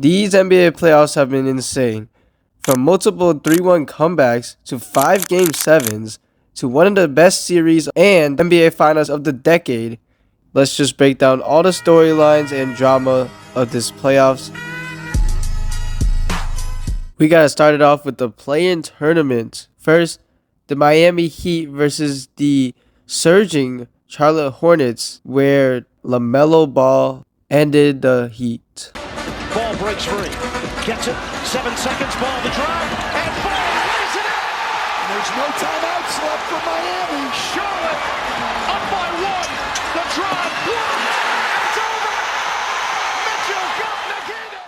These NBA playoffs have been insane. From multiple 3-1 comebacks to 5 Game 7s to one of the best series and NBA Finals of the decade. Let's just break down all the storylines and drama of this playoffs. We gotta start it off with the play-in tournament. First, the Miami Heat versus the surging Charlotte Hornets, where LaMelo Ball ended the Heat. Ball breaks free, gets it, 7 seconds, ball the drive, and Ball lays it in! There's no timeouts left for Miami. Charlotte up by 1, the drive, it's over! Mitchell got negated!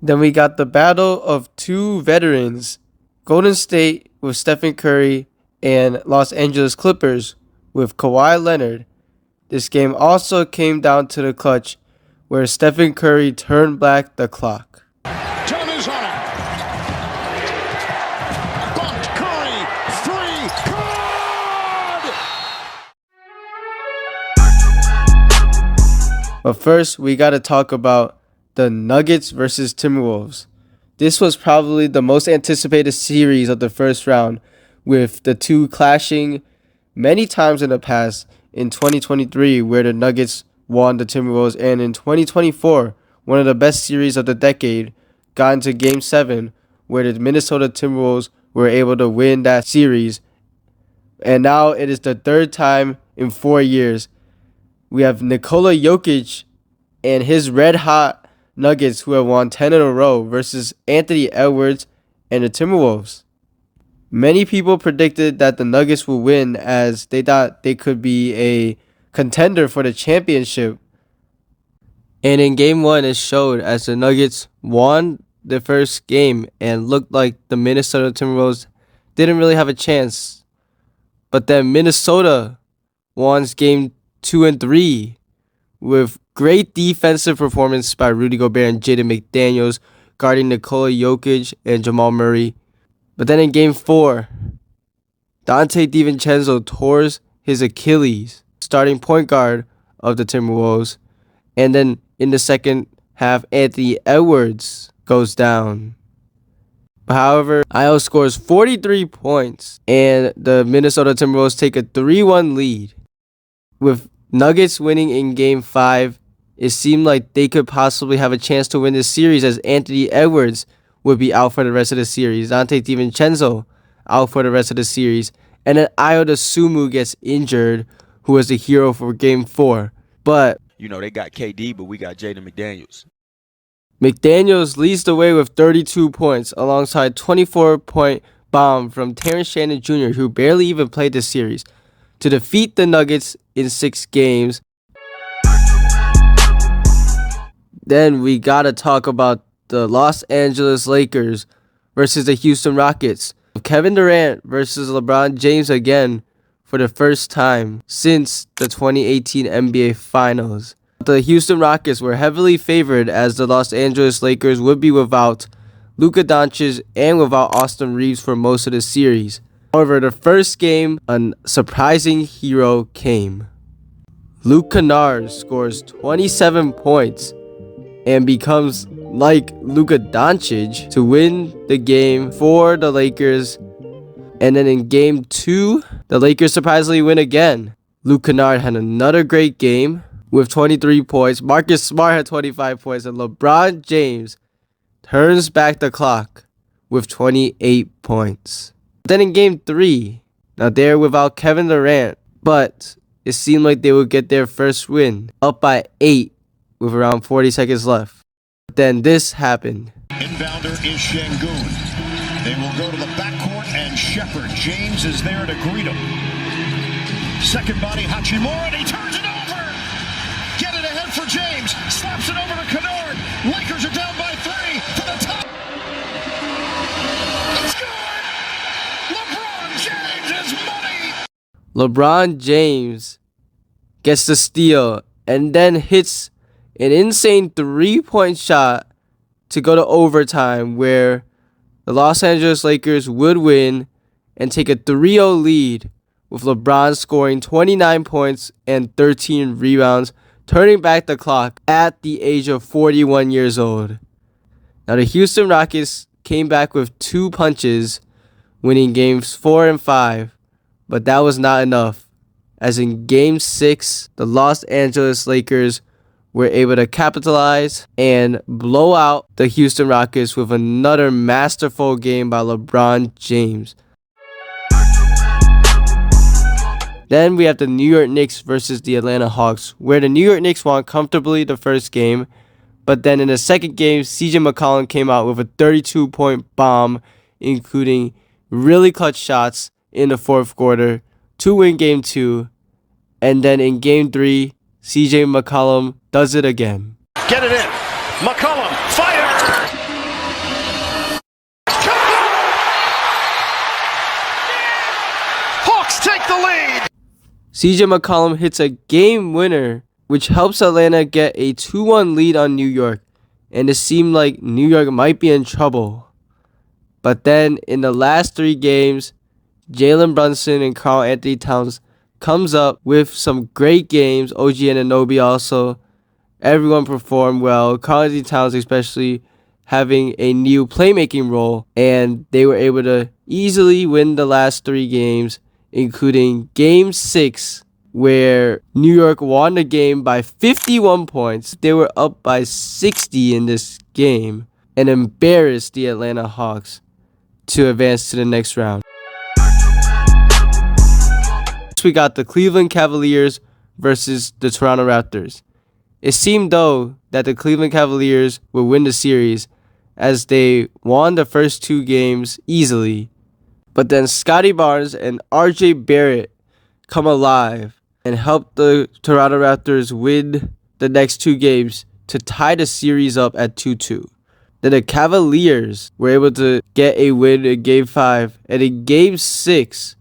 Then we got the battle of two veterans, Golden State with Stephen Curry and Los Angeles Clippers with Kawhi Leonard. This game also came down to the clutch, where Stephen Curry turned back the clock. Time is on it. Bumped Curry, 3, good! But first, we got to talk about the Nuggets versus Timberwolves. This was probably the most anticipated series of the first round, with the two clashing many times in the past. In 2023, where the Nuggets won the Timberwolves, and in 2024, one of the best series of the decade, got into Game 7, where the Minnesota Timberwolves were able to win that series. And now it is the third time in 4 years. We have Nikola Jokic and his red-hot Nuggets, who have won 10 in a row, versus Anthony Edwards and the Timberwolves. Many people predicted that the Nuggets would win, as they thought they could be a contender for the championship. And in Game 1, it showed, as the Nuggets won the first game and looked like the Minnesota Timberwolves didn't really have a chance. But then Minnesota won Game 2 and 3 with great defensive performance by Rudy Gobert and Jaden McDaniels guarding Nikola Jokic and Jamal Murray. But then in Game 4, Dante DiVincenzo tore his Achilles, starting point guard of the Timberwolves. And then in the second half, Anthony Edwards goes down. However, Io scores 43 points, and the Minnesota Timberwolves take a 3-1 lead. With Nuggets winning in Game 5, it seemed like they could possibly have a chance to win this series, as Anthony Edwards would be out for the rest of the series, Dante DiVincenzo out for the rest of the series, and then Ayo Dosunmu gets injured, who was the hero for Game 4. But they got KD, but we got Jaden McDaniels. McDaniels leads the way with 32 points, alongside 24-point bomb from Terrence Shannon Jr., who barely even played this series, to defeat the Nuggets in 6 games. Then we gotta talk about the Los Angeles Lakers versus the Houston Rockets. Kevin Durant versus LeBron James again for the first time since the 2018 NBA Finals. The Houston Rockets were heavily favored, as the Los Angeles Lakers would be without Luka Doncic and without Austin Reeves for most of the series. However, the first game, a surprising hero came. Luke Kennard scores 27 points and becomes like Luka Doncic to win the game for the Lakers. And then in Game 2, the Lakers surprisingly win again. Luke Kennard had another great game with 23 points. Marcus Smart had 25 points. And LeBron James turns back the clock with 28 points. Then in Game 3, now they're without Kevin Durant, but it seemed like they would get their first win, up by 8 with around 40 seconds left. Then this happened. Inbounder is Şengün. They will go to the backcourt, and Shepherd. James is there to greet him. Second body, Hachimura, and he turns it over. Get it ahead for James. Slaps it over to Kennard. Lakers are down by 3 to the top. It's good. LeBron James is money. LeBron James gets the steal and then hits an insane 3-point shot to go to overtime, where the Los Angeles Lakers would win and take a 3-0 lead, with LeBron scoring 29 points and 13 rebounds, turning back the clock at the age of 41 years old. Now the Houston Rockets came back with 2 punches, winning games 4 and 5, but that was not enough, as in game 6, the Los Angeles Lakers were able to capitalize and blow out the Houston Rockets with another masterful game by LeBron James. Then we have the New York Knicks versus the Atlanta Hawks, where the New York Knicks won comfortably the first game, but then in the second game, CJ McCollum came out with a 32-point bomb, including really clutch shots in the fourth quarter to win game 2. And then in game 3, CJ McCollum does it again. Get it in. McCollum, fire! Hawks take the lead! CJ McCollum hits a game winner, which helps Atlanta get a 2-1 lead on New York, and it seemed like New York might be in trouble. But then in the last 3 games, Jalen Brunson and Karl Anthony Towns comes up with some great games. OG Anunoby also. Everyone performed well. Karl Anthony Towns especially having a new playmaking role, and they were able to easily win the last 3 games, including game 6, where New York won the game by 51 points. They were up by 60 in this game and embarrassed the Atlanta Hawks to advance to the next round. We got the Cleveland Cavaliers versus the Toronto Raptors. It seemed though that the Cleveland Cavaliers would win the series as they won the first 2 games easily. But then Scotty Barnes and RJ Barrett come alive and help the Toronto Raptors win the next 2 games to tie the series up at 2-2. Then the Cavaliers were able to get a win in game 5, and in game 6,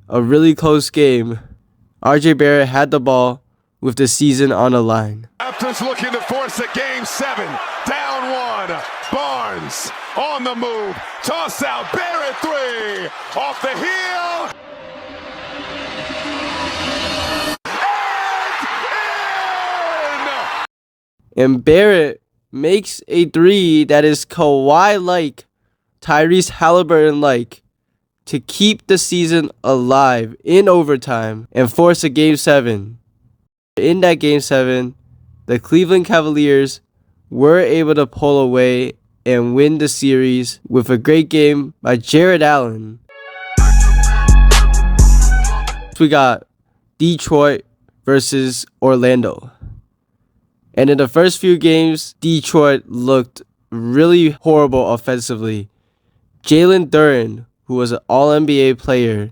a really close game, RJ Barrett had the ball with the season on the line. Raptors looking to force a game 7. Down 1. Barnes on the move. Toss out. Barrett 3. Off the heel. And And Barrett makes a 3 that is Kawhi-like, Tyrese Halliburton-like, to keep the season alive in overtime and force a game 7. In that game 7, the Cleveland Cavaliers were able to pull away and win the series with a great game by Jared Allen. We got Detroit versus Orlando. And in the first few games, Detroit looked really horrible offensively. Jalen Duren, who was an All-NBA player,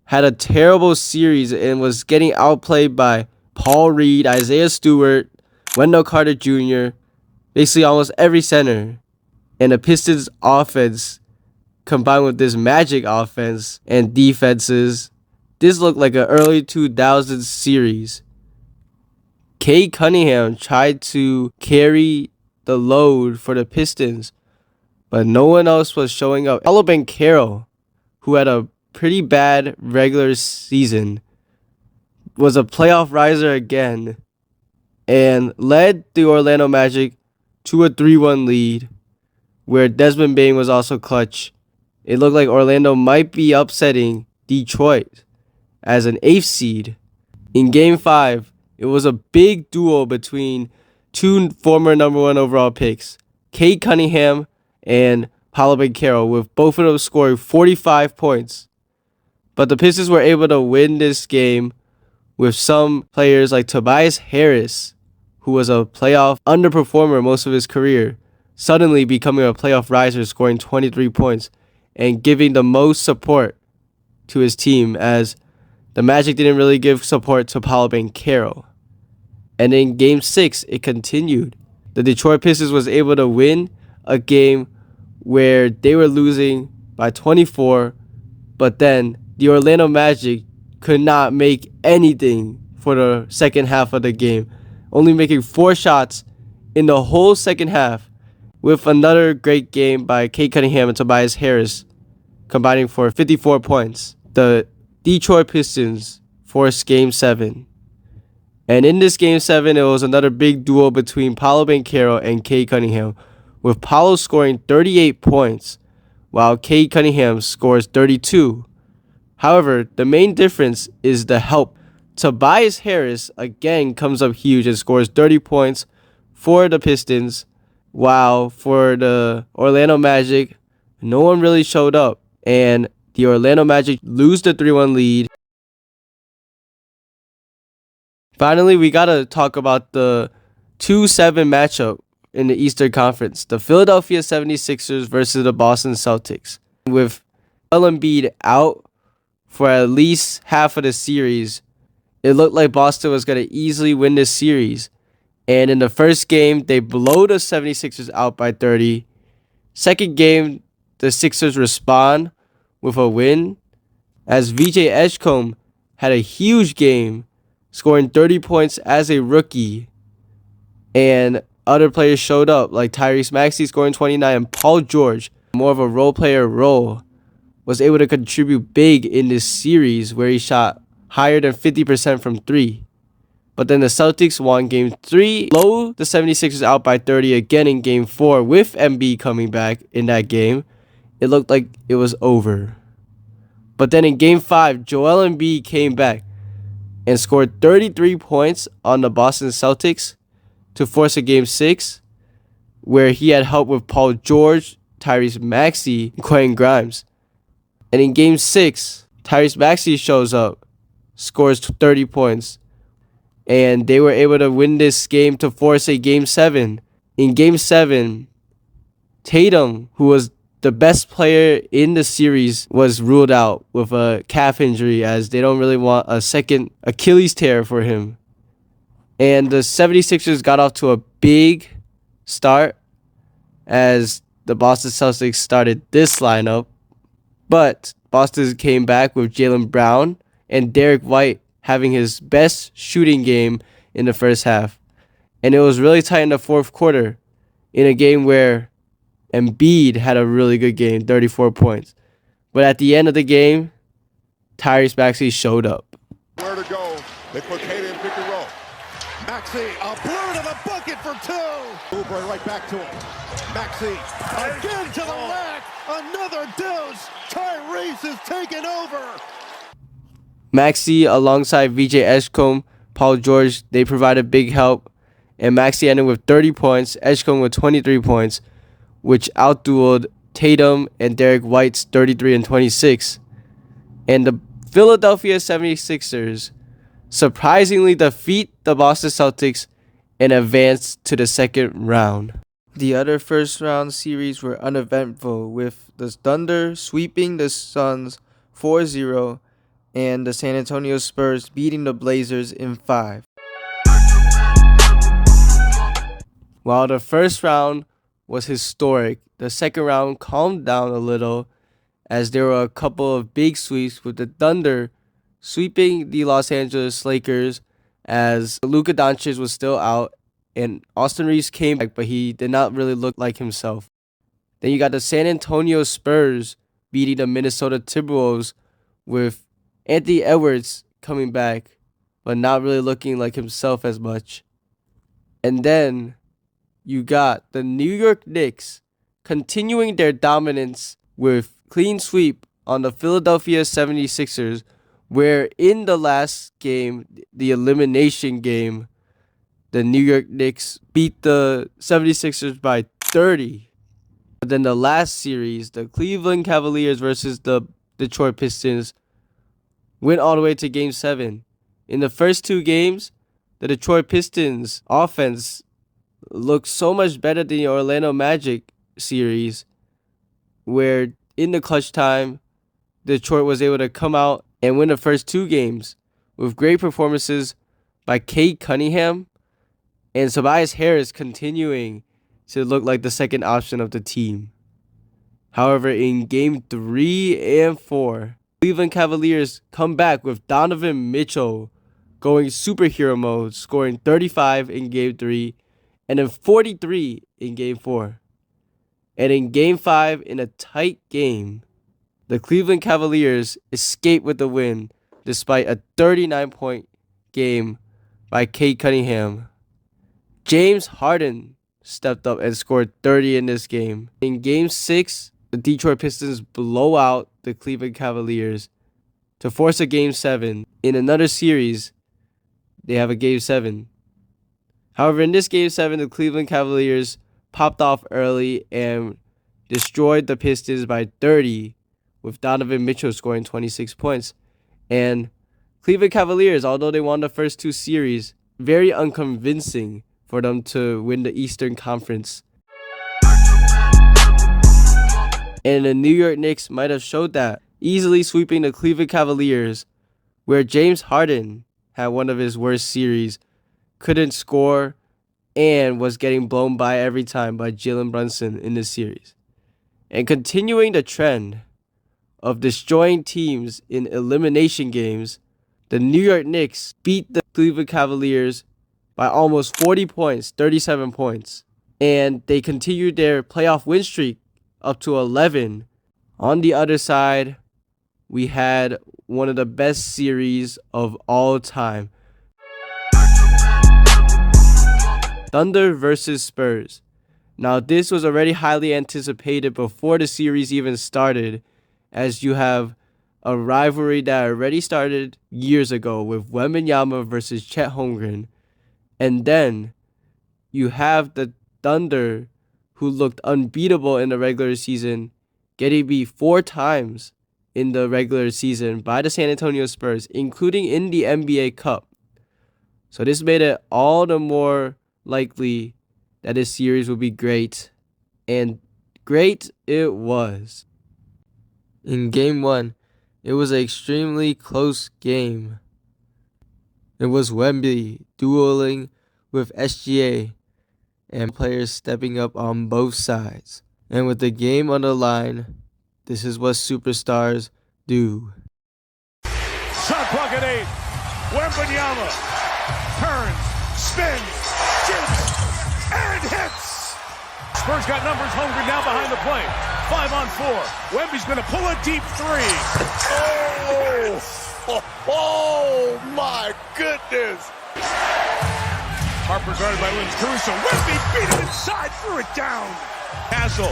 had a terrible series and was getting outplayed by Paul Reed, Isaiah Stewart, Wendell Carter Jr., basically almost every center. And the Pistons offense, combined with this Magic offense and defenses, this looked like an early 2000s series. Cade Cunningham tried to carry the load for the Pistons, but no one else was showing up. Paolo Carroll, who had a pretty bad regular season, was a playoff riser again and led the Orlando Magic to a 3-1 lead, where Desmond Bane was also clutch. It looked like Orlando might be upsetting Detroit as an 8th seed. In Game 5, it was a big duel between 2 former number 1 overall picks, Cade Cunningham and Paolo Carroll, with both of them scoring 45 points. But the Pistons were able to win this game with some players like Tobias Harris, who was a playoff underperformer most of his career, suddenly becoming a playoff riser, scoring 23 points and giving the most support to his team, as the Magic didn't really give support to Paolo Carroll. And in Game 6, it continued. The Detroit Pistons was able to win a game where they were losing by 24, but then the Orlando Magic could not make anything for the second half of the game, only making 4 shots in the whole second half, with another great game by Cade Cunningham and Tobias Harris combining for 54 points. The Detroit Pistons forced Game 7. And in this Game 7, it was another big duel between Paolo Carroll and Cade Cunningham, with Paolo scoring 38 points, while Cade Cunningham scores 32. However, the main difference is the help. Tobias Harris again comes up huge and scores 30 points for the Pistons, while for the Orlando Magic, no one really showed up, and the Orlando Magic lose the 3-1 lead. Finally, we got to talk about the 2-7 matchup in the Eastern Conference, the Philadelphia 76ers versus the Boston Celtics. With Embiid out for at least half of the series, it looked like Boston was going to easily win this series. And in the first game, they blow the 76ers out by 30. Second game, the Sixers respond with a win as VJ Edgecombe had a huge game, scoring 30 points as a rookie. And other players showed up, like Tyrese Maxey scoring 29, and Paul George, more of a role player role, was able to contribute big in this series where he shot higher than 50% from 3. But then the Celtics won Game 3, blow the 76ers out by 30 again in Game 4 with Embiid coming back in that game. It looked like it was over. But then in Game 5, Joel Embiid came back and scored 33 points on the Boston Celtics to force a Game 6, where he had help with Paul George, Tyrese Maxey, and Quentin Grimes. And in Game 6, Tyrese Maxey shows up, scores 30 points, and they were able to win this game to force a Game 7. In Game 7, Tatum, who was the best player in the series, was ruled out with a calf injury, as they don't really want a second Achilles tear for him. And the 76ers got off to a big start as the Boston Celtics started this lineup. But Boston came back with Jaylen Brown and Derek White having his best shooting game in the first half. And it was really tight in the fourth quarter in a game where Embiid had a really good game, 34 points. But at the end of the game, Tyrese Maxey showed up. Where to go? They put Cade in pick and roll. Maxey, a blue to the bucket for 2. Oubre right back to him. Maxey, again to the rack. Another deuce. Tyrese is taking over. Maxey, alongside VJ Edgecombe, Paul George, they provided big help. And Maxey ended with 30 points, Edgecombe with 23 points, which outdueled Tatum and Derek White's 33 and 26. And the Philadelphia 76ers surprisingly defeat the Boston Celtics and advance to the second round. The other first round series were uneventful, with the Thunder sweeping the Suns 4-0 and the San Antonio Spurs beating the Blazers in 5. While the first round was historic, the second round calmed down a little as there were a couple of big sweeps, with the Thunder sweeping the Los Angeles Lakers as Luka Doncic was still out and Austin Reeves came back, but he did not really look like himself. Then you got the San Antonio Spurs beating the Minnesota Timberwolves with Anthony Edwards coming back, but not really looking like himself as much. And then you got the New York Knicks continuing their dominance with clean sweep on the Philadelphia 76ers, where in the last game, the elimination game, the New York Knicks beat the 76ers by 30. But then the last series, the Cleveland Cavaliers versus the Detroit Pistons, went all the way to Game 7. In the first 2 games, the Detroit Pistons offense looked so much better than the Orlando Magic series, where in the clutch time, Detroit was able to come out and win the first 2 games with great performances by Cade Cunningham and Tobias Harris continuing to look like the second option of the team. However, in Game 3 and 4, Cleveland Cavaliers come back with Donovan Mitchell going superhero mode, scoring 35 in Game 3 and then 43 in Game 4. And in Game 5, in a tight game, the Cleveland Cavaliers escape with the win despite a 39-point game by Cade Cunningham. James Harden stepped up and scored 30 in this game. In Game 6, the Detroit Pistons blow out the Cleveland Cavaliers to force a Game 7. In another series, they have a Game 7. However, in this Game 7, the Cleveland Cavaliers popped off early and destroyed the Pistons by 30, with Donovan Mitchell scoring 26 points. And Cleveland Cavaliers, although they won the first two series, very unconvincing for them to win the Eastern Conference. And the New York Knicks might have showed that, easily sweeping the Cleveland Cavaliers, where James Harden had one of his worst series, couldn't score, and was getting blown by every time by Jalen Brunson in this series. And continuing the trend of destroying teams in elimination games, the New York Knicks beat the Cleveland Cavaliers by almost 40 points, 37 points. And they continued their playoff win streak up to 11. On the other side, we had one of the best series of all time. Thunder versus Spurs. Now, this was already highly anticipated before the series even started, as you have a rivalry that already started years ago with Wembanyama versus Chet Holmgren. And then you have the Thunder, who looked unbeatable in the regular season, getting beat 4 times in the regular season by the San Antonio Spurs, including in the NBA Cup. So this made it all the more likely that this series would be great. And great it was. In Game 1, it was an extremely close game. It was Wemby dueling with SGA and players stepping up on both sides. And with the game on the line, this is what superstars do. Shot clock at 8. Wembanyama turns, spins, shoots, and hits. Spurs got numbers. Holmgren now behind the plate. 5 on 4. Wemby's going to pull a deep 3. Oh my goodness. Harper guarded by Williams. Caruso. Wemby beat it inside, threw it down. Castle.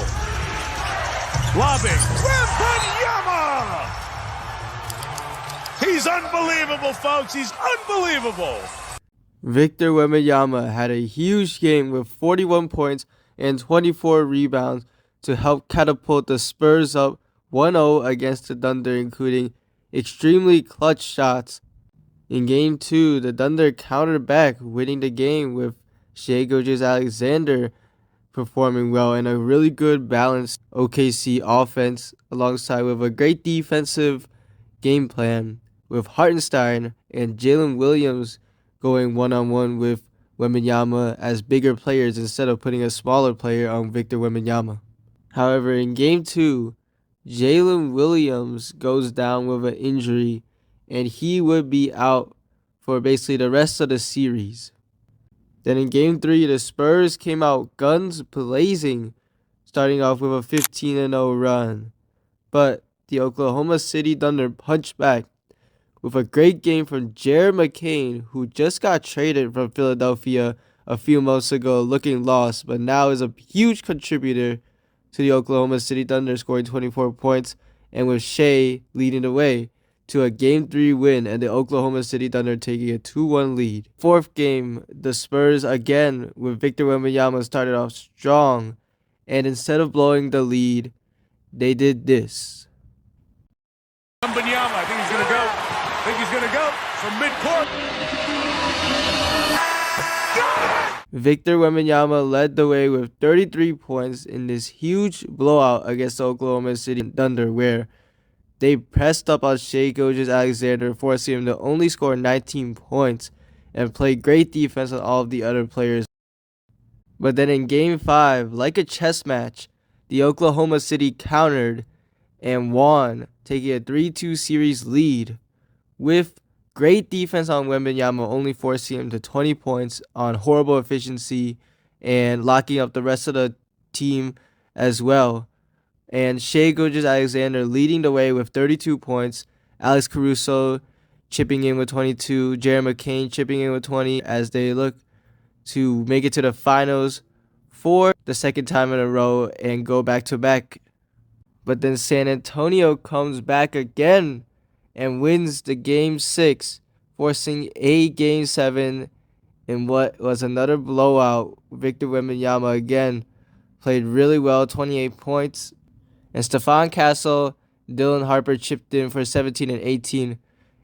Lobbing. Wembanyama! He's unbelievable, folks. He's unbelievable. Victor Wembanyama had a huge game with 41 points and 24 rebounds to help catapult the Spurs up 1-0 against the Thunder, including extremely clutch shots. In Game 2, the Thunder countered back, winning the game with Shai Gilgeous-Alexander performing well and a really good balanced OKC offense, alongside with a great defensive game plan with Hartenstein and Jalen Williams going one-on-one with Wembanyama as bigger players instead of putting a smaller player on Victor Wembanyama. However, in Game 2, Jalen Williams goes down with an injury, and he would be out for basically the rest of the series. Then in Game 3, the Spurs came out guns blazing, starting off with a 15-0 run. But the Oklahoma City Thunder punched back with a great game from Jared McCain, who just got traded from Philadelphia a few months ago, looking lost, but now is a huge contributor to the Oklahoma City Thunder, scoring 24 points, and with Shai leading the way to a Game 3 win and the Oklahoma City Thunder taking a 2-1 lead. Fourth game, the Spurs again with Victor Wembanyama started off strong, and instead of blowing the lead, they did this. Wembanyama, I think he's going to go from midcourt. Victor Wembanyama led the way with 33 points in this huge blowout against the Oklahoma City Thunder, where they pressed up on Shai Gilgeous-Alexander, forcing him to only score 19 points and play great defense on all of the other players. But then in Game 5, like a chess match, the Oklahoma City countered and won, taking a 3-2 series lead with great defense on Wembanyama, only forcing him to 20 points on horrible efficiency and locking up the rest of the team as well. And Shai Gilgeous-Alexander leading the way with 32 points, Alex Caruso chipping in with 22, Jared McCain chipping in with 20 as they look to make it to the finals for the second time in a row and go back to back. But then San Antonio comes back again and wins the Game 6, forcing a Game 7 in what was another blowout. Victor Wembanyama again played really well, 28 points. And Stephon Castle, Dylan Harper chipped in for 17 and 18.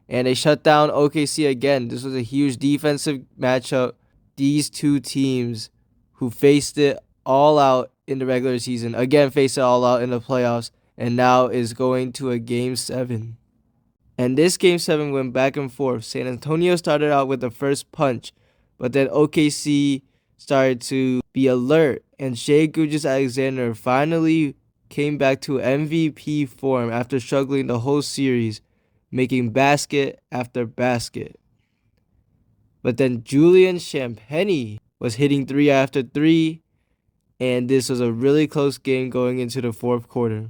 And they shut down OKC again. This was a huge defensive matchup. These two teams who faced it all out in the regular season, again faced it all out in the playoffs, and now is going to a Game 7. And this Game 7 went back and forth. San Antonio started out with the first punch, but then OKC started to be alert, and Shai Gilgeous-Alexander finally came back to MVP form after struggling the whole series, making basket after basket. But then Julian Champagnie was hitting 3 after 3, and this was a really close game going into the fourth quarter.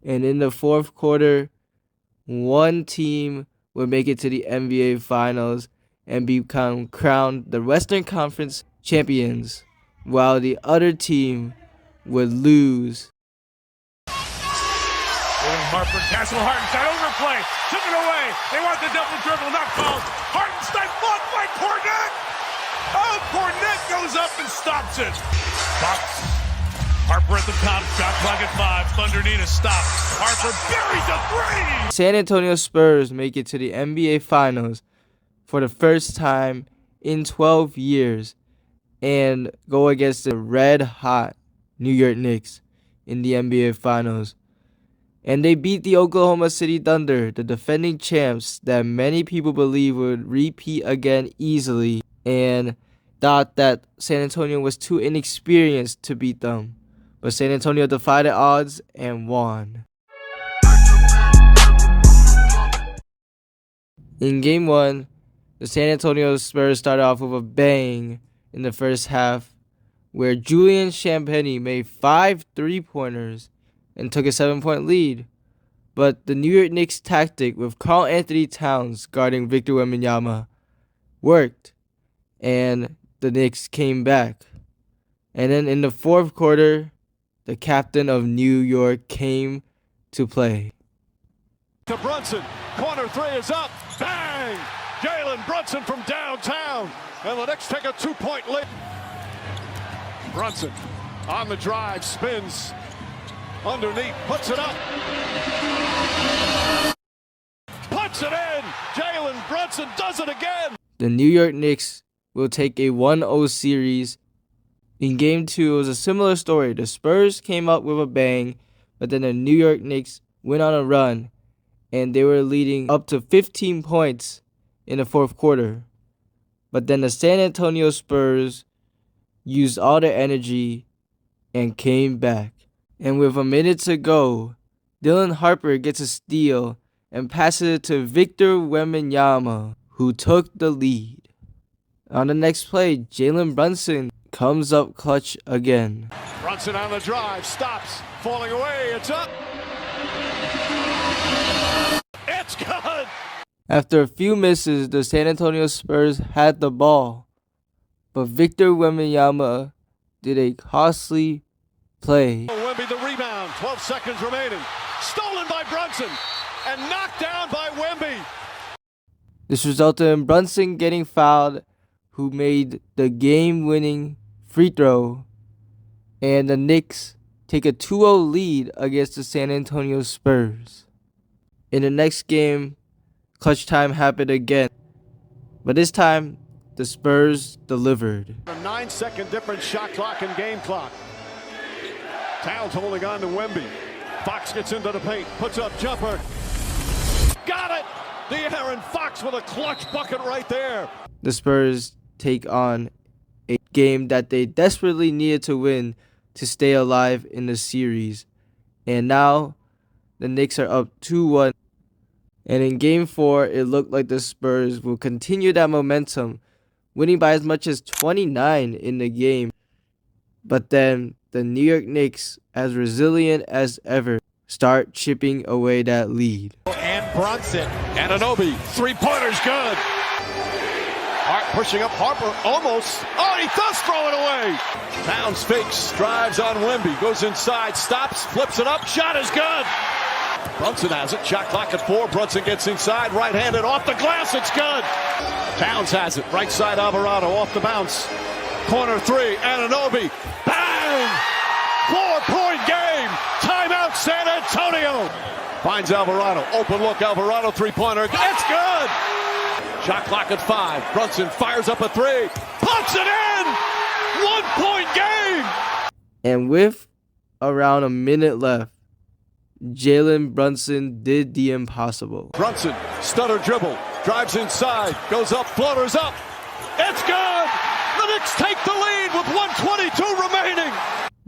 And in the fourth quarter, one team would make it to the NBA Finals and become crowned the Western Conference champions, while the other team would lose. Harper, Castle, Hartenstein, overplay, took it away. They want the double dribble, not called. Hartenstein blocked by Cornette. Oh, Cornette goes up and stops it. Fox. Harper at the top, shot clock at 5. Thunder need a stop. Harper buries a 3. San Antonio Spurs make it to the NBA Finals for the first time in 12 years and go against the red-hot New York Knicks in the NBA Finals. And they beat the Oklahoma City Thunder, the defending champs that many people believe would repeat again easily, and thought that San Antonio was too inexperienced to beat them. But San Antonio defied the odds and won. In Game 1, the San Antonio Spurs started off with a bang in the first half, where Julian Champagnie made 5 3-pointers and took a 7-point lead. But the New York Knicks tactic with Karl Anthony Towns guarding Victor Wembanyama worked, and the Knicks came back. And then in the fourth quarter, the captain of New York came to play. To Brunson, corner 3 is up, bang! Jalen Brunson from downtown, and the Knicks take a 2-point lead. Brunson on the drive, spins underneath, puts it up. Puts it in! Jalen Brunson does it again! The New York Knicks will take a 1-0 series. In Game 2, it was a similar story. The Spurs came up with a bang, but then the New York Knicks went on a run, and they were leading up to 15 points in the fourth quarter. But then the San Antonio Spurs used all their energy and came back. And with a minute to go, Dylan Harper gets a steal and passes it to Victor Wembanyama, who took the lead. On the next play, Jalen Brunson comes up clutch again. Brunson on the drive, stops, falling away, it's up. It's good! After a few misses, the San Antonio Spurs had the ball, but Victor Wembanyama did a costly play. Wemby the rebound, 12 seconds remaining. Stolen by Brunson and knocked down by Wemby. This resulted in Brunson getting fouled, who made the game-winning free throw, and the Knicks take a 2-0 lead against the San Antonio Spurs. In the next game, clutch time happened again, but this time, the Spurs delivered. A 9-second difference, shot clock and game clock. Towns holding on to Wemby. Fox gets into the paint, puts up jumper. Got it! De'Aaron Fox with a clutch bucket right there. The Spurs take on a game that they desperately needed to win to stay alive in the series. And now, the Knicks are up 2-1. And in Game 4, it looked like the Spurs will continue that momentum, winning by as much as 29 in the game. But then, the New York Knicks, as resilient as ever, start chipping away that lead. And Brunson, Anunoby, 3-pointers good. Hart pushing up Harper, almost. Oh, he does throw it away. Towns fakes, drives on Wemby, goes inside, stops, flips it up, shot is good. Brunson has it, shot clock at 4. Brunson gets inside, right-handed off the glass, it's good. Towns has it, right side Alvarado off the bounce. Corner 3, Anunoby, bang! 4-point game, timeout San Antonio. Finds Alvarado, open look, Alvarado three-pointer, it's good! Shot clock at 5, Brunson fires up a 3, puts it in! 1-point game! And with around a minute left, Jalen Brunson did the impossible. Brunson, stutter dribble, drives inside, goes up, floaters up. It's good! The Knicks take the lead with 1:22 remaining.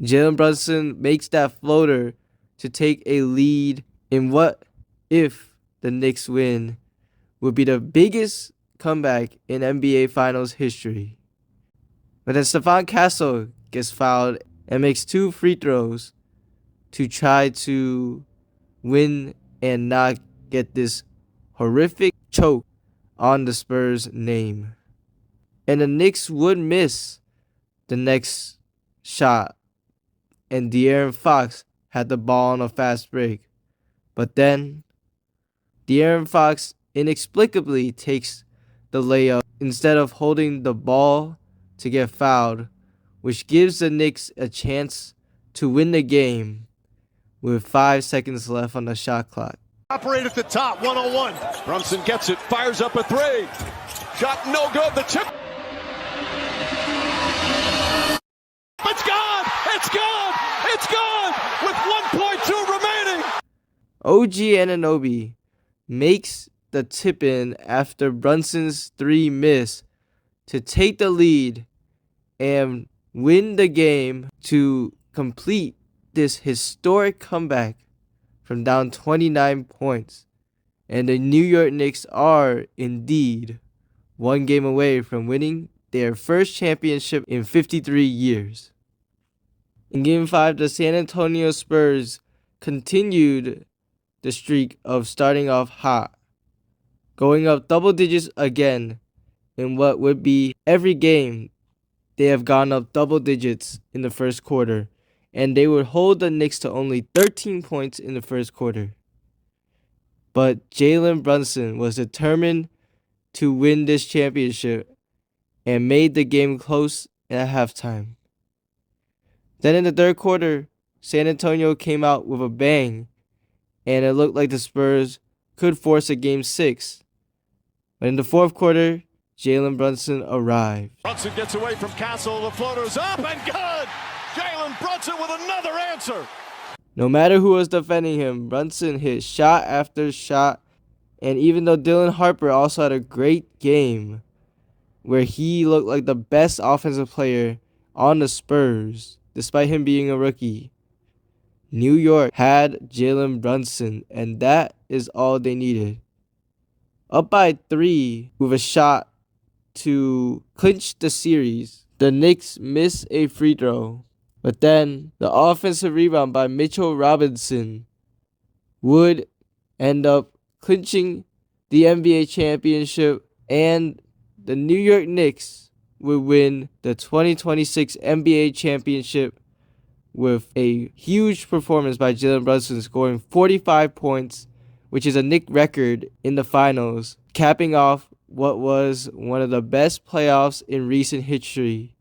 Jalen Brunson makes that floater to take a lead in what, if the Knicks win, would be the biggest comeback in NBA Finals history. But then Stephon Castle gets fouled and makes 2 free throws to try to win and not get this horrific choke on the Spurs' name. And the Knicks would miss the next shot, and De'Aaron Fox had the ball on a fast break. But then De'Aaron Fox inexplicably takes the layup instead of holding the ball to get fouled, which gives the Knicks a chance to win the game with 5 seconds left on the shot clock. Operate at the top, 101. Brunson gets it, fires up a 3. Shot no good, the tip. It's good! It's good! It's good! With 1.2 remaining! OG Anunoby makes the tip-in after Brunson's 3 miss to take the lead and win the game to complete this historic comeback from down 29 points. And the New York Knicks are indeed 1 game away from winning their first championship in 53 years. In Game 5, the San Antonio Spurs continued the streak of starting off hot, going up double digits again in what would be every game. They have gone up double digits in the first quarter, and they would hold the Knicks to only 13 points in the first quarter. But Jalen Brunson was determined to win this championship and made the game close at halftime. Then in the third quarter, San Antonio came out with a bang, and it looked like the Spurs could force a Game 6. But in the fourth quarter, Jalen Brunson arrived. Brunson gets away from Castle, the floater's up and good! Jalen Brunson with another answer! No matter who was defending him, Brunson hit shot after shot, and even though Dylan Harper also had a great game, where he looked like the best offensive player on the Spurs, despite him being a rookie, New York had Jalen Brunson, and that is all they needed. Up by 3 with a shot to clinch the series, the Knicks miss a free throw, but then the offensive rebound by Mitchell Robinson would end up clinching the NBA championship, and the New York Knicks would win the 2026 NBA championship with a huge performance by Jalen Brunson, scoring 45 points, which is a Knick record in the finals, capping off what was one of the best playoffs in recent history